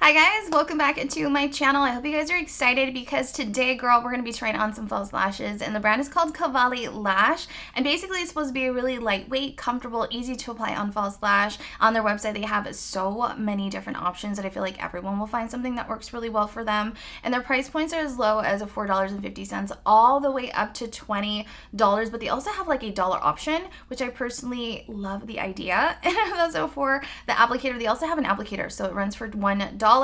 Hi guys, welcome back to my channel. I hope you guys are excited because today, girl, we're going to be trying on some false lashes, and the brand is called Cavalli Lash, and basically it's supposed to be a really lightweight, comfortable, easy to apply on false lash. On their website they have so many different options that I feel like everyone will find something that works really well for them, and their price points are as low as $4.50 all the way up to $20, but they also have like a dollar option, which I personally love the idea. And so for the applicator, they also have an applicator, so it runs for $1.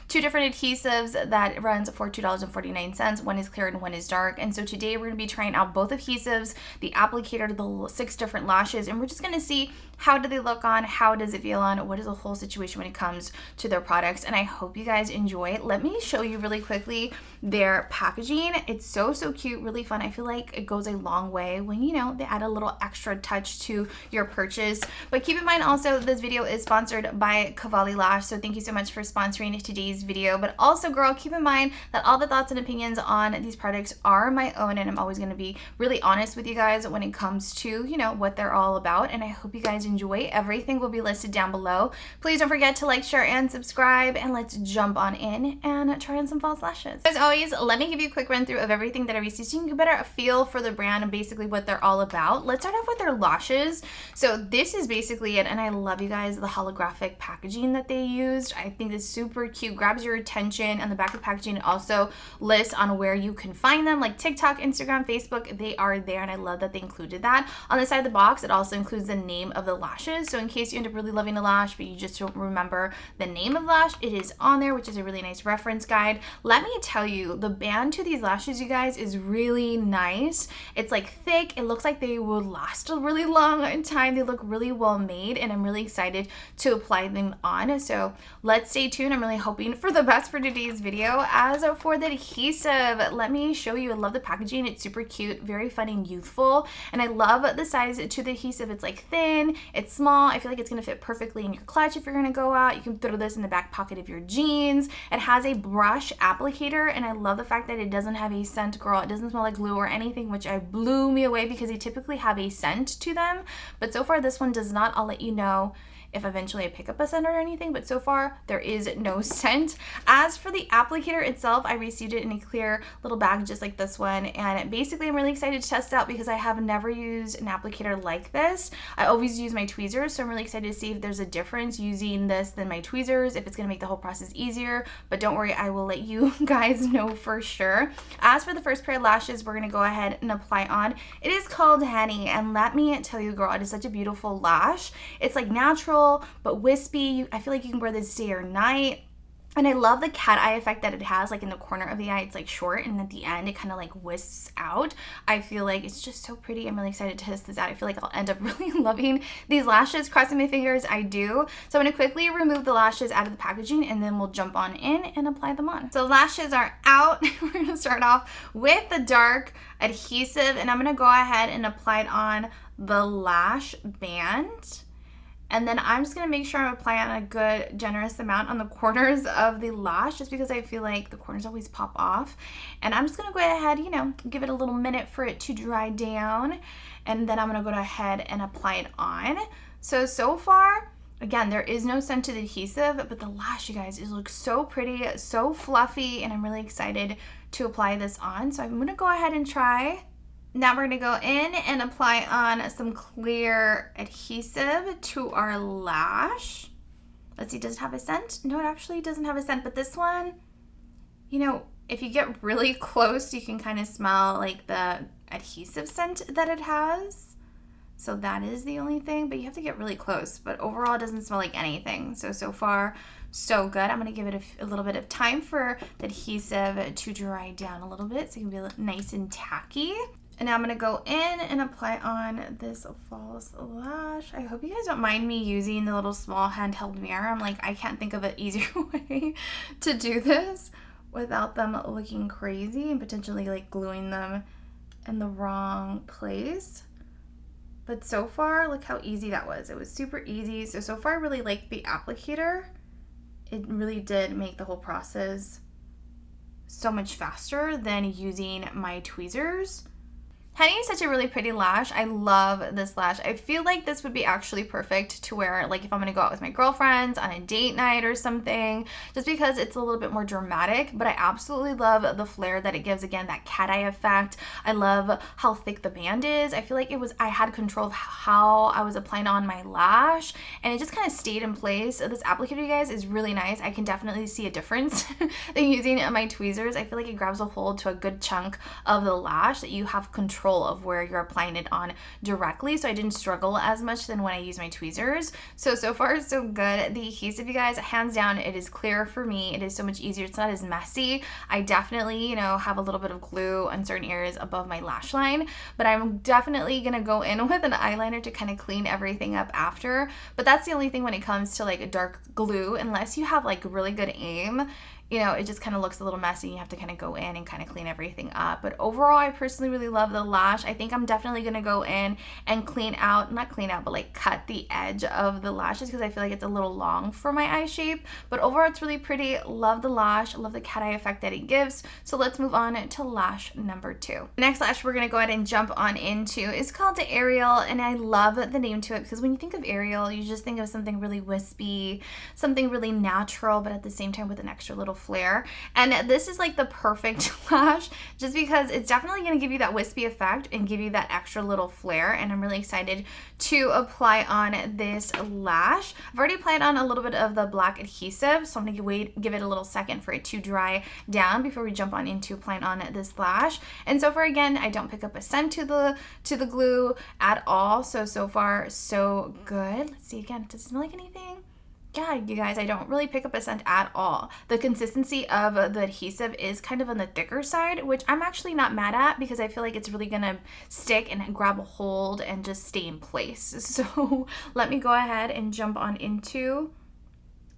Two different adhesives that runs for $2.49. One is clear and one is dark. And so today we're going to be trying out both adhesives, the applicator, the 6 different lashes, and we're just going to see how do they look on, how does it feel on, what is the whole situation when it comes to their products. And I hope you guys enjoy it. Let me show you really quickly their packaging. It's so cute, really fun. I feel like it goes a long way when, you know, they add a little extra touch to your purchase. But keep in mind also, this video is sponsored by Cavalli Lash, so thank you so much for sponsoring today's video. But also, girl, keep in mind that all the thoughts and opinions on these products are my own, and I'm always going to be really honest with you guys when it comes to, you know, what they're all about. And I hope you guys enjoy. Everything will be listed down below. Please don't forget to like, share, and subscribe, and let's jump on in and try on some false lashes. As always, let me give you a quick run through of everything that I received so you can get a better feel for the brand and basically what they're all about. Let's start off with their lashes. So this is basically it, and I love, you guys, the holographic packaging that they used. I think it's super cute, grabs your attention, and the back of the packaging also lists on where you can find them, like TikTok, Instagram, Facebook. They are there, and I love that they included that. On the side of the box, it also includes the name of the lashes, so in case you end up really loving a lash but you just don't remember the name of the lash, it is on there, which is a really nice reference guide. Let me tell you, the band to these lashes, you guys, is really nice. It's like thick. It looks like they will last a really long time. They look really well made, and I'm really excited to apply them on, so let's stay tuned. I'm really hoping for the best for today's video. As for the adhesive, let me show you. I love the packaging. It's super cute, very fun and youthful, and I love the size to the adhesive. It's like thin, it's small. I feel like it's going to fit perfectly in your clutch if you're going to go out. You can throw this in the back pocket of your jeans. It has a brush applicator, and I love the fact that it doesn't have a scent, girl. It doesn't smell like glue or anything, which blew me away because they typically have a scent to them, but so far this one does not. I'll let you know if eventually I pick up a scent or anything, but so far there is no scent. As for the applicator itself, I received it in a clear little bag just like this one, and basically I'm really excited to test it out because I have never used an applicator like this. I always use my tweezers, so I'm really excited to see if there's a difference using this than my tweezers, if it's going to make the whole process easier, but don't worry, I will let you guys know for sure. As for the first pair of lashes we're going to go ahead and apply on, it is called Honey, and let me tell you, girl, it is such a beautiful lash. It's like natural but wispy. I feel like you can wear this day or night. And I love the cat eye effect that it has, like in the corner of the eye, it's like short, and at the end it kind of like wisps out. I feel like it's just so pretty. I'm really excited to test this out. I feel like I'll end up really loving these lashes. Crossing my fingers, I do. So I'm going to quickly remove the lashes out of the packaging, and then we'll jump on in and apply them on. So lashes are out. We're going to start off with the dark adhesive, and I'm going to go ahead and apply it on the lash band. And then I'm just going to make sure I'm applying a good generous amount on the corners of the lash, just because I feel like the corners always pop off. And I'm just going to go ahead, you know, give it a little minute for it to dry down. And then I'm going to go ahead and apply it on. So far, again, there is no scent to the adhesive, but the lash, you guys, it looks so pretty, so fluffy, and I'm really excited to apply this on. So I'm going to go ahead and try. Now we're going to go in and apply on some clear adhesive to our lash. Let's see, does it have a scent? No, it actually doesn't have a scent, but this one, you know, if you get really close, you can kind of smell like the adhesive scent that it has. So that is the only thing, but you have to get really close. But overall, it doesn't smell like anything. So far, so good. I'm going to give it a little bit of time for the adhesive to dry down a little bit so it can be nice and tacky. And now I'm going to go in and apply on this false lash. I hope you guys don't mind me using the little small handheld mirror. I'm like, I can't think of an easier way to do this without them looking crazy and potentially like gluing them in the wrong place. But so far, look how easy that was. It was super easy. So far I really like the applicator. It really did make the whole process so much faster than using my tweezers. Honey is such a really pretty lash. I love this lash. I feel like this would be actually perfect to wear like if I'm gonna go out with my girlfriends on a date night or something, just because it's a little bit more dramatic, but I absolutely love the flare that it gives. Again, that cat eye effect. I love how thick the band is. I feel like I had control of how I was applying on my lash, and it just kind of stayed in place. This applicator, you guys, is really nice. I can definitely see a difference than using my tweezers. I feel like it grabs a hold to a good chunk of the lash that you have control of where you're applying it on directly, so I didn't struggle as much than when I use my tweezers. So far so good. The adhesive, you guys, hands down, it is clear for me. It is so much easier. It's not as messy. I definitely, have a little bit of glue on certain areas above my lash line, but I'm definitely gonna go in with an eyeliner to kind of clean everything up after. But that's the only thing when it comes to like a dark glue, unless you have like really good aim, it just kind of looks a little messy. You have to kind of go in and kind of clean everything up. But overall, I personally really love the lash. I think I'm definitely going to go in and but like cut the edge of the lashes because I feel like it's a little long for my eye shape. But overall, it's really pretty. Love the lash. Love the cat eye effect that it gives. So let's move on to lash number 2. The next lash we're going to go ahead and jump on into is called Ariel, and I love the name to it because when you think of Ariel, you just think of something really wispy, something really natural, but at the same time with an extra little flare. And this is like the perfect lash just because it's definitely going to give you that wispy effect and give you that extra little flare, and I'm really excited to apply on this lash. I've already applied on a little bit of the black adhesive, so I'm going to give it a little second for it to dry down before we jump on into applying on this lash. And so far, again, I don't pick up a scent to the glue at all, so far so good. Let's see again, does it smell like anything? Yeah, you guys, I don't really pick up a scent at all. The consistency of the adhesive is kind of on the thicker side, which I'm actually not mad at because I feel like it's really gonna stick and grab a hold and just stay in place. So let me go ahead and jump on into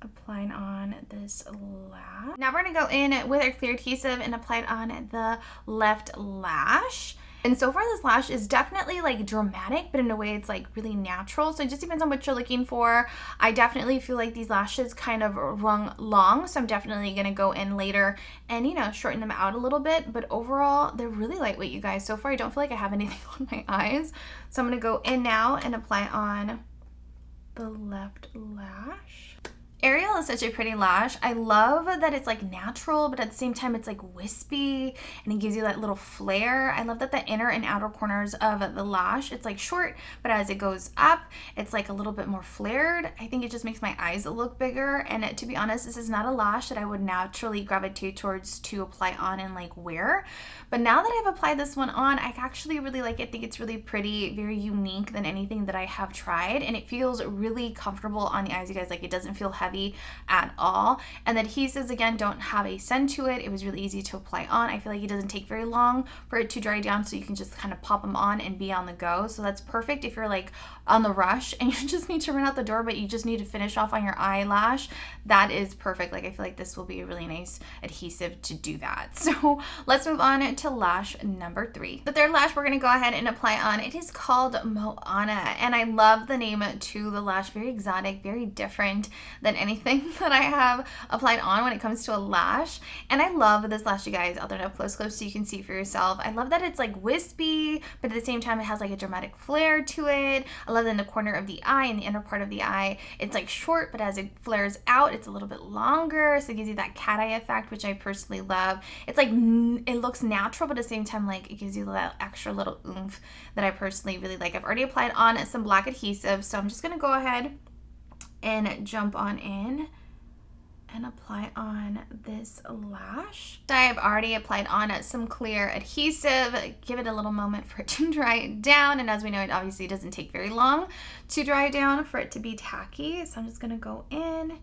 applying on this lash. Now we're gonna go in with our clear adhesive and apply it on the left lash. And so far this lash is definitely like dramatic, but in a way it's like really natural. So it just depends on what you're looking for. I definitely feel like these lashes kind of rung long, so I'm definitely gonna go in later and shorten them out a little bit. But overall, they're really lightweight, you guys. So far I don't feel like I have anything on my eyes. So I'm gonna go in now and apply on the left lash. Ariel is such a pretty lash. I love that it's like natural, but at the same time it's like wispy and it gives you that little flare. I love that the inner and outer corners of the lash, it's like short, but as it goes up, it's like a little bit more flared. I think it just makes my eyes look bigger. And to be honest, this is not a lash that I would naturally gravitate towards to apply on and like wear. But now that I've applied this one on, I actually really like it. I think it's really pretty, very unique than anything that I have tried. And it feels really comfortable on the eyes, you guys. Like it doesn't feel heavy at all. And the adhesives, again, don't have a scent to it. It was really easy to apply on. I feel like it doesn't take very long for it to dry down, so you can just kind of pop them on and be on the go. So that's perfect if you're like on the rush and you just need to run out the door, but you just need to finish off on your eyelash. That is perfect. Like I feel like this will be a really nice adhesive to do that. So let's move on to lash number 3. The third lash we're going to go ahead and apply on, it is called Moana, and I love the name to the lash. Very exotic, very different than anything that I have applied on when it comes to a lash. And I love this lash, you guys. I'll turn it up close so you can see for yourself. I love that it's like wispy, but at the same time it has like a dramatic flare to it. I love that in the corner of the eye, in the inner part of the eye, it's like short, but as it flares out, it's a little bit longer, so it gives you that cat eye effect, which I personally love. It's like it looks natural, but at the same time, like it gives you that extra little oomph that I personally really like. I've already applied on some black adhesive, so I'm just gonna go ahead and jump on in and apply on this lash. So I've already applied on some clear adhesive. Give it a little moment for it to dry down, and as we know, it obviously doesn't take very long to dry down for it to be tacky. So I'm just gonna go in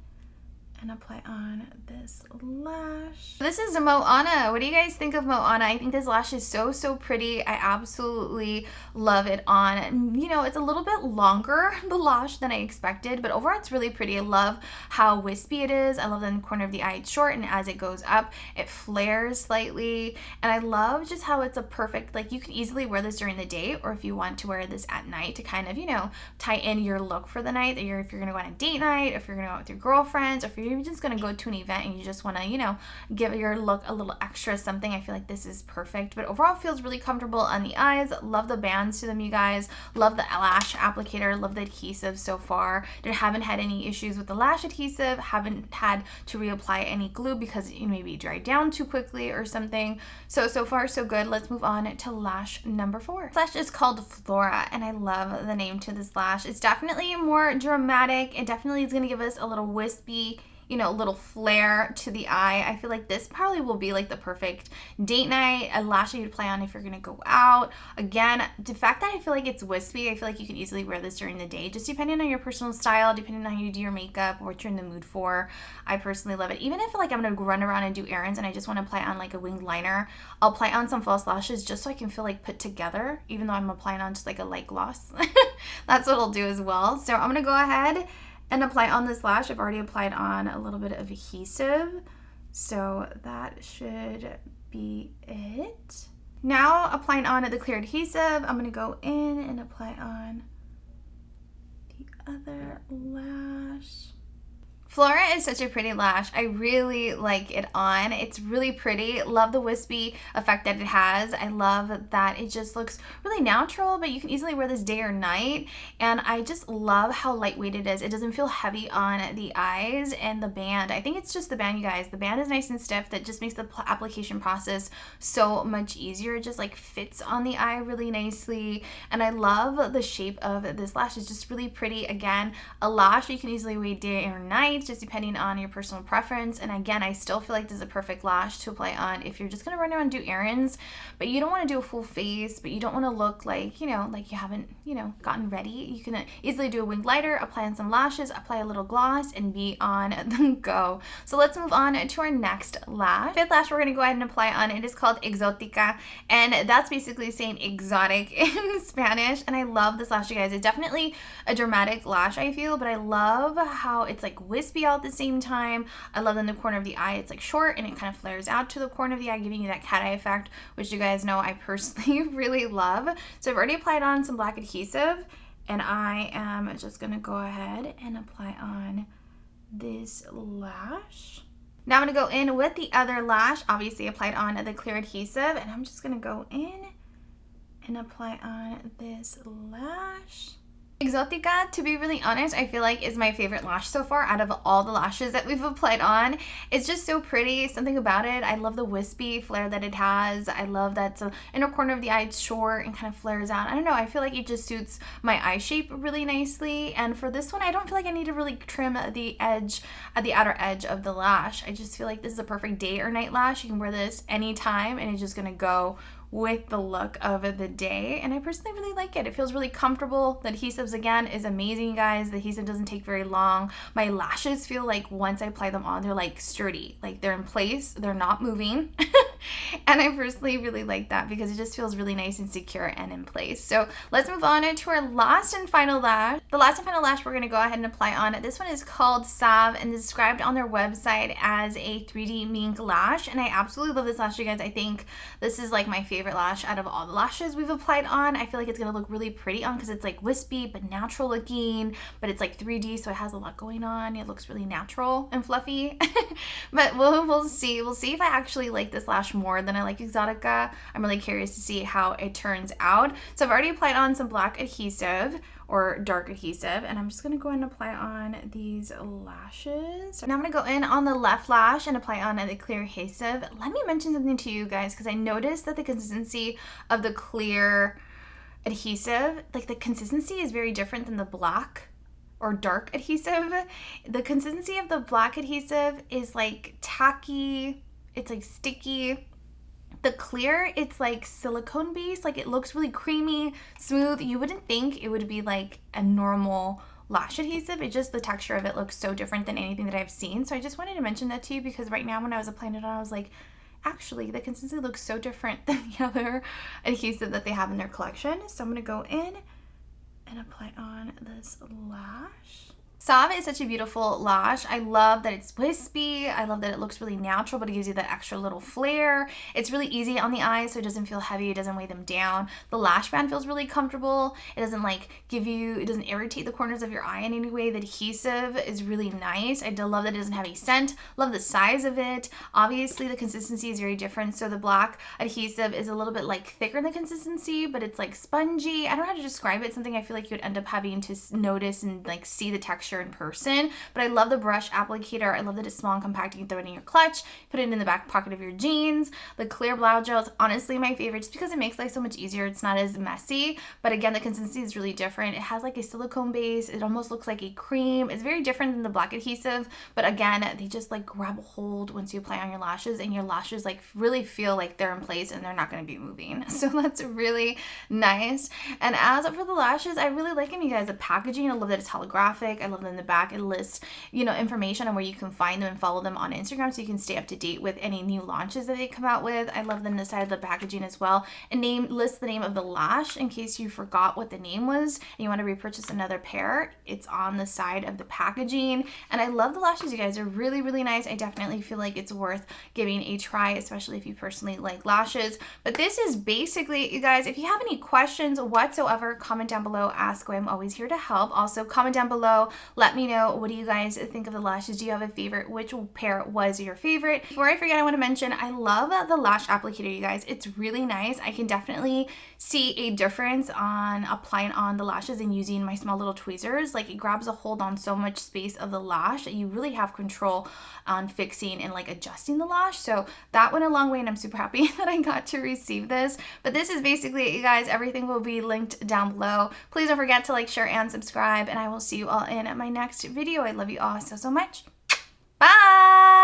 and apply on this lash. This is Moana. What do you guys think of Moana? I think this lash is so pretty. I absolutely love it on. It's a little bit longer, the lash, than I expected, but overall it's really pretty. I love how wispy it is. I love that in the corner of the eye it's short, and as it goes up, it flares slightly. And I love just how it's a perfect, like you can easily wear this during the day, or if you want to wear this at night to kind of, tie in your look for the night, if you're gonna go on a date night, if you're gonna go out with your girlfriends, or if you're you're just gonna go to an event and you just wanna, you know, give your look a little extra something, I feel like this is perfect. But overall feels really comfortable on the eyes. Love the bands to them, you guys. Love the lash applicator. Love the adhesive so far. Haven't had any issues with the lash adhesive. Haven't had to reapply any glue because it maybe dried down too quickly or something. So far so good. Let's move on to lash number 4. This lash is called Flora, and I love the name to this lash. It's definitely more dramatic. It definitely is going to give us a little wispy, you know, a little flare to the eye. I feel like this probably will be like the perfect date night, a lash that you'd play on if you're gonna go out. Again, the fact that I feel like it's wispy, I feel like you can easily wear this during the day, just depending on your personal style, depending on how you do your makeup or what you're in the mood for. I personally love it. Even if like I'm gonna run around and do errands and I just wanna apply on like a winged liner, I'll apply on some false lashes just so I can feel like put together, even though I'm applying on just like a light gloss. That's what I'll do as well. So I'm gonna go ahead and apply on this lash. I've already applied on a little bit of adhesive, so that should be it. Now applying on the clear adhesive, I'm going to go in and apply on the other lash. Flora is such a pretty lash. I really like it on. It's really pretty. Love the wispy effect that it has. I love that it just looks really natural, but you can easily wear this day or night. And I just love how lightweight it is. It doesn't feel heavy on the eyes, and the band. I think it's just the band, you guys. The band is nice and stiff. That just makes the application process so much easier. It just like fits on the eye really nicely. And I love the shape of this lash. It's just really pretty. Again, a lash you can easily wear day or night, just depending on your personal preference. And again, I still feel like this is a perfect lash to apply on if you're just gonna run around and do errands, but you don't want to do a full face, but you don't want to look like, you know, like you haven't, you know, gotten ready. You can easily do a winged liner, apply on some lashes, apply a little gloss, and be on the go. So let's move on to our next lash. Fifth lash we're gonna go ahead and apply on, it is called Exotica, and that's basically saying exotic in Spanish. And I love this lash, you guys. It's definitely a dramatic lash, I feel, but I love how it's like wispy all at the same time. I love in the corner of the eye, it's like short and it kind of flares out to the corner of the eye, giving you that cat eye effect, which you guys know I personally really love. So I've already applied on some black adhesive, and I am just gonna go ahead and apply on this lash. Now I'm gonna go in with the other lash, obviously applied on the clear adhesive, and I'm just gonna go in and apply on this lash. Exotica, to be really honest, I feel like is my favorite lash so far out of all the lashes that we've applied on. It's just so pretty, something about it. I love the wispy flare that it has. I love that the inner corner of the eye is short and kind of flares out. I don't know, I feel like it just suits my eye shape really nicely. And for this one, I don't feel like I need to really trim the edge, the outer edge of the lash. I just feel like this is a perfect day or night lash. You can wear this anytime and it's just gonna go with the look of the day, and I personally really like it. It feels really comfortable. The adhesives, again, is amazing, guys. The adhesive doesn't take very long. My lashes feel like once I apply them on, they're like sturdy, like they're in place, they're not moving. And I personally really like that because it just feels really nice and secure and in place. So let's move on to our last and final lash. The last and final lash we're going to go ahead and apply on. This one is called Salve and described on their website as a 3D mink lash, and I absolutely love this lash, you guys. I think this is like my favorite lash out of all the lashes we've applied on. I feel like it's going to look really pretty on because it's like wispy but natural looking, but it's like 3D, so it has a lot going on. It looks really natural and fluffy. But we'll see. We'll see if I actually like this lash more than I like Exotica. I'm really curious to see how it turns out. So I've already applied on some black adhesive or dark adhesive, and I'm just gonna go ahead and apply on these lashes. So now I'm gonna go in on the left lash and apply on the clear adhesive. Let me mention something to you guys, because I noticed that the consistency of the clear adhesive, like the consistency is very different than the black or dark adhesive. The consistency of the black adhesive is like tacky, it's like sticky. The clear, it's like silicone based, like it looks really creamy, smooth. You wouldn't think it would be like a normal lash adhesive. It just, the texture of it looks so different than anything that I've seen. So I just wanted to mention that to you, because right now when I was applying it on, I was like, actually the consistency looks so different than the other adhesive that they have in their collection. So I'm gonna go in and apply on this lash. Sauve is such a beautiful lash. I love that it's wispy. I love that it looks really natural, but it gives you that extra little flare. It's really easy on the eyes, so it doesn't feel heavy. It doesn't weigh them down. The lash band feels really comfortable. It doesn't like it doesn't irritate the corners of your eye in any way. The adhesive is really nice. I love that it doesn't have a scent. Love the size of it. Obviously, the consistency is very different. So the black adhesive is a little bit like thicker in the consistency, but it's like spongy. I don't know how to describe it. It's something I feel like you would end up having to notice and like see the texture in person. But I love the brush applicator. I love that it's small and compact. You can throw it in your clutch, put it in the back pocket of your jeans. The clear Blouse Gel is honestly my favorite just because it makes life so much easier. It's not as messy, but again, the consistency is really different. It has like a silicone base. It almost looks like a cream. It's very different than the black adhesive, but again, they just like grab a hold once you apply on your lashes, and your lashes like really feel like they're in place and they're not going to be moving. So that's really nice. And as for the lashes, I really like them, you guys. The packaging, I love that it's holographic. I love that in the back it lists, information on where you can find them and follow them on Instagram so you can stay up to date with any new launches that they come out with. I love them on the side of the packaging as well. And lists the name of the lash in case you forgot what the name was and you want to repurchase another pair. It's on the side of the packaging. And I love the lashes, you guys. They're really, really nice. I definitely feel like it's worth giving a try, especially if you personally like lashes. But this is basically, you guys, if you have any questions whatsoever, comment down below, ask away. I'm always here to help. Also, comment down below, let me know, what do you guys think of the lashes? Do you have a favorite? Which pair was your favorite? Before I forget, I want to mention, I love the lash applicator, you guys. It's really nice. I can definitely see a difference on applying on the lashes and using my small little tweezers. Like, it grabs a hold on so much space of the lash that you really have control on fixing and like adjusting the lash. So that went a long way, and I'm super happy that I got to receive this. But this is basically it, you guys. Everything will be linked down below. Please don't forget to like, share, and subscribe, and I will see you all in my next video. I love you all so, so much. Bye!